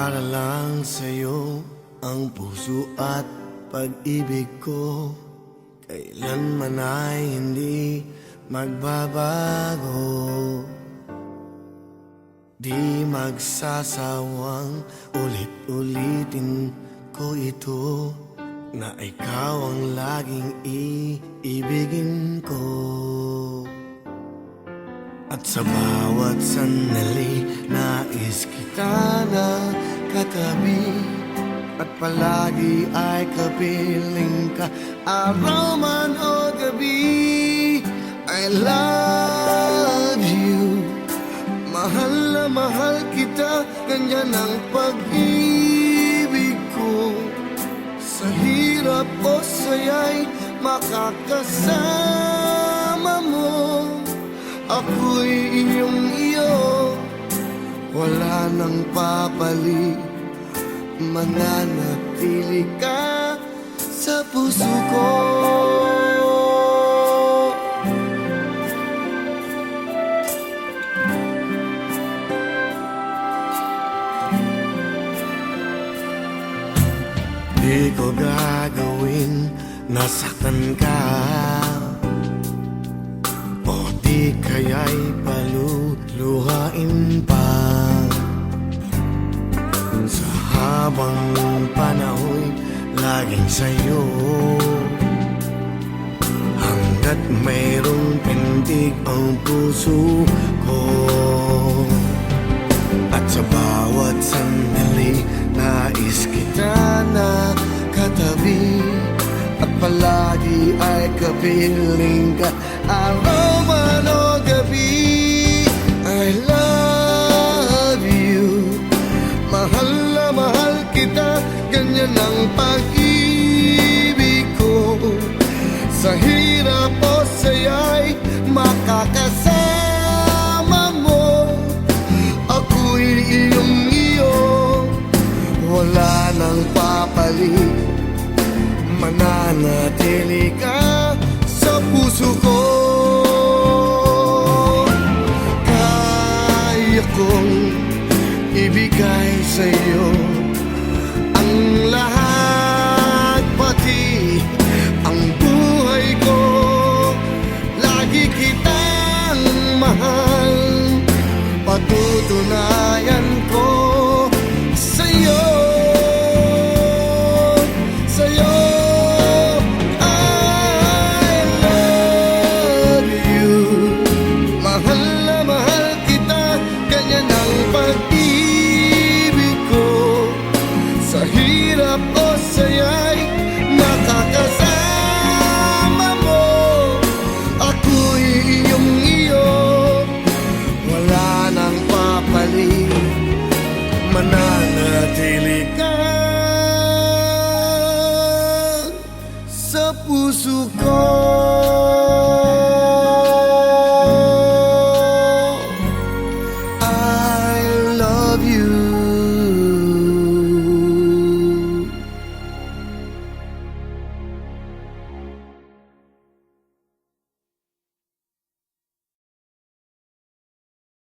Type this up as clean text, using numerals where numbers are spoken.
Para lang sa'yo ang puso at pag-ibig ko, kailanman ay hindi magbabago. Di magsasawang ulit-ulitin ko ito, na ikaw ang laging iibigin ko. At sa bawat sandali, nais kita na katabi, at palagi ay kapiling ka, araw man o gabi. I love you, mahal na mahal kita, ganyan ang pag-ibig ko. Sa hirap o saya'y makakasama mo, ako'y iyong iyo, wala nang papalit, mananatili ka sa puso ko. Di ko gagawin nasaktan ka, o di kaya'y paluluhain pa. Sa habang panahon laging sa'yo, hanggat mayroong pintig ang puso ko. At sa bawat sandali, nais kita na katabi, at palagi ay kapiling ka, araw man o gabi. I love you, mahal na mahal kita, ganyan ang pag-ibig ko. Sa hirap o saya'y makakasama mo, ako'y iyong iyo, wala nang papalit, mananatili ka sa puso ko. Kaya kong ibigay sa'yo ang lahat, pati ang buhay ko. Lagi kitang mahal, patutunay